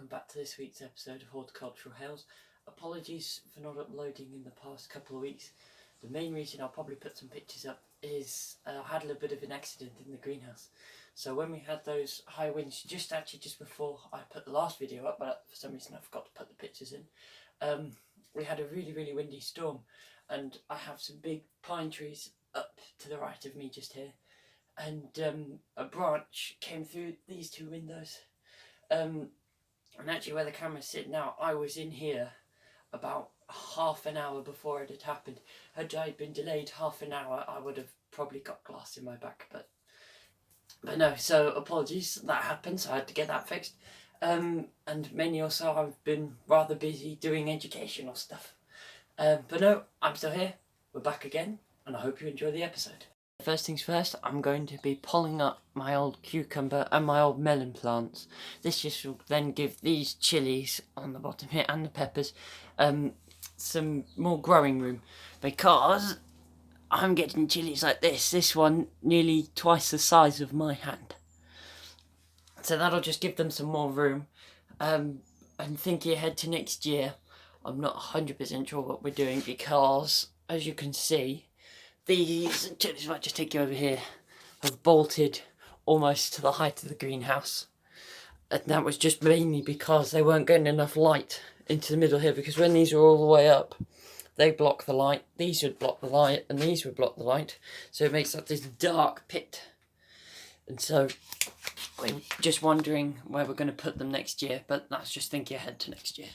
welcome back to this week's episode of Horticultural Hales. Apologies for not uploading in the past couple of weeks. The main reason I'll probably put some pictures up is I had a little bit of an accident in the greenhouse. So when we had those high winds, just before I put the last video up, but for some reason I forgot to put the pictures in, we had a really windy storm, and I have some big pine trees up to the right of me just here, and a branch came through these two windows. And actually where the camera's sitting now, I was in here about half an hour before it had happened. Had I been delayed half an hour, I would have probably got glass in my back, but no, so apologies, that happened, so I had to get that fixed. And mainly also I've been rather busy doing educational stuff. But no, I'm still here, we're back again, and I hope you enjoy the episode. First things first, I'm going to be pulling up my old cucumber and my old melon plants. This just will then give these chilies on the bottom here and the peppers some more growing room, because I'm getting chilies like this one nearly twice the size of my hand. So that'll just give them some more room. And thinking ahead to next year, I'm not 100% sure what we're doing, because as you can see, these chilies, might just take you over here, have bolted almost to the height of the greenhouse. And that was just mainly because they weren't getting enough light into the middle here, because when these are all the way up, they block the light, these would block the light, and these would block the light. So it makes like this dark pit. And so we're just wondering where we're going to put them next year, but that's just thinking ahead to next year.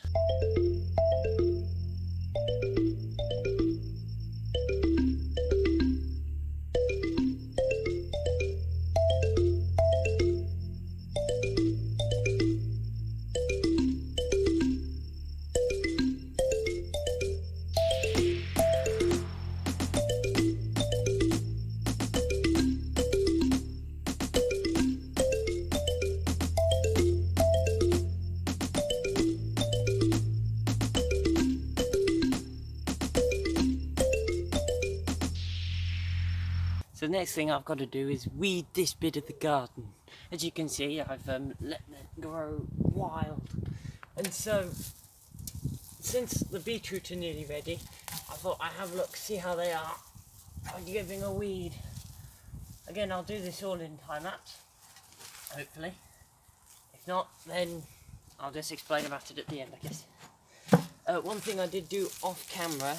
So the next thing I've got to do is weed this bit of the garden. As you can see, I've let it grow wild. And so, since the beetroot are nearly ready, I thought I'd have a look, see how they are. I'm giving a weed. Again, I'll do this all in time-lapse, hopefully. If not, then I'll just explain about it at the end, I guess. One thing I did do off camera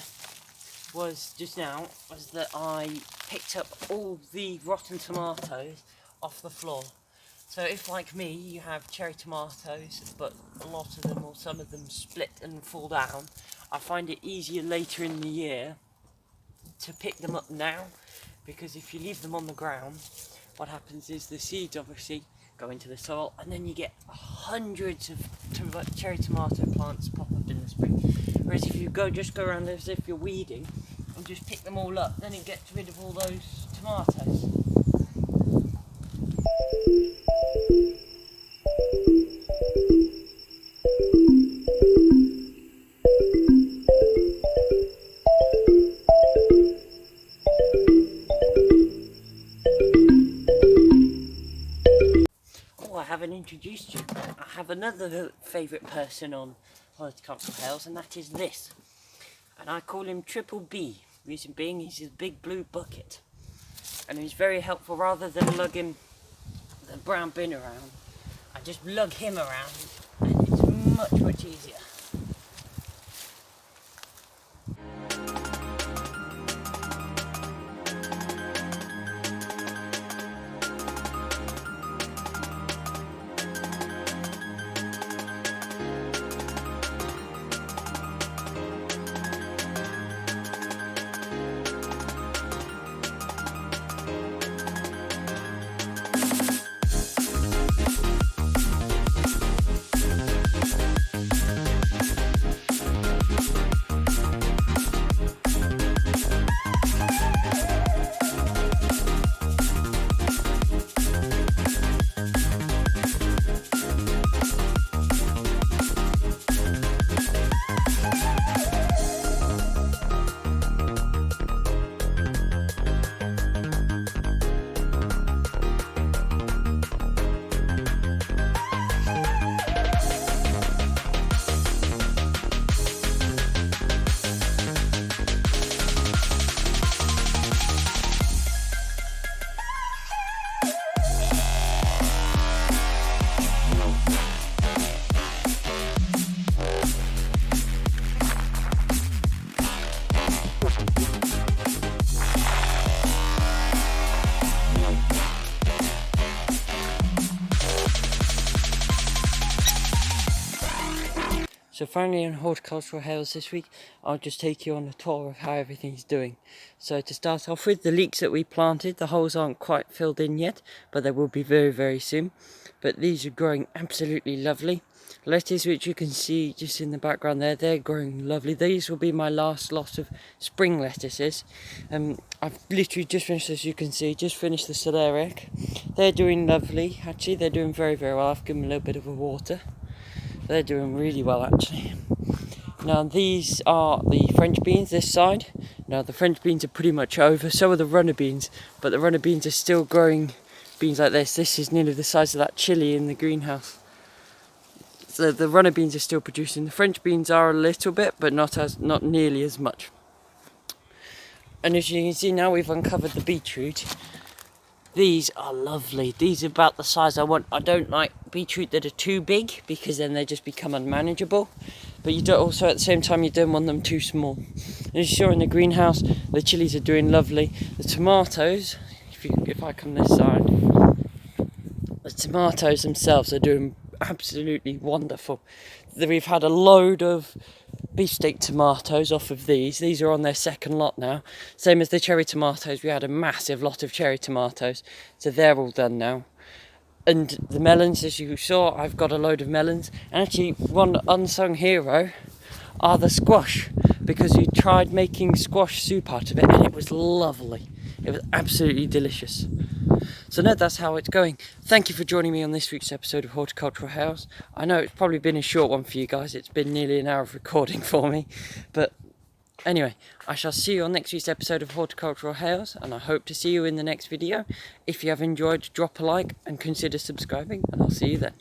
was just now, was that I picked up all the rotten tomatoes off the floor. So if, like me, you have cherry tomatoes, but a lot of them or some of them split and fall down, I find it easier later in the year to pick them up now, because if you leave them on the ground, what happens is the seeds obviously go into the soil, and then you get hundreds of cherry tomato plants pop up in the spring. Whereas if you just go around as if you're weeding and just pick them all up, then it gets rid of all those tomatoes. I haven't introduced you. I have another favourite person on Horticultural Hales, and that is this. And I call him Triple B. Reason being, he's his big blue bucket. And he's very helpful. Rather than lugging the brown bin around, I just lug him around, and it's much easier. So finally on Horticultural Hales this week, I'll just take you on a tour of how everything's doing. So to start off with, the leeks that we planted, the holes aren't quite filled in yet, but they will be very, very soon. But these are growing absolutely lovely. Lettuce, which you can see just in the background there, they're growing lovely. These will be my last lot of spring lettuces. I've literally just finished, as you can see, just finished the celeriac. They're doing lovely, actually. They're doing very, very well. I've given them a little bit of a water. They're doing really well, actually. Now these are the French beans this side. Now the French beans are pretty much over, so are the runner beans, but the runner beans are still growing beans like this. This is nearly the size of that chilli in the greenhouse. So the runner beans are still producing. The French beans are a little bit, but not nearly as much. And as you can see now, we've uncovered the beetroot. These are lovely. These are about the size I want. I don't like beetroot that are too big because then they just become unmanageable. But you don't also, at the same time, you don't want them too small. As you saw in the greenhouse, the chilies are doing lovely. The tomatoes, if I come this side, the tomatoes themselves are doing absolutely wonderful. We've had a load of beefsteak tomatoes off of these. These are on their second lot now. Same as the cherry tomatoes. We had a massive lot of cherry tomatoes. So they're all done now. And the melons, as you saw, I've got a load of melons. And actually, one unsung hero are the squash. Because we tried making squash soup out of it and it was lovely. It was absolutely delicious. So no, that's how it's going. Thank you for joining me on this week's episode of Horticultural Hales. I know it's probably been a short one for you guys. It's been nearly an hour of recording for me. But anyway, I shall see you on next week's episode of Horticultural Hales, and I hope to see you in the next video. If you have enjoyed, drop a like and consider subscribing, and I'll see you then.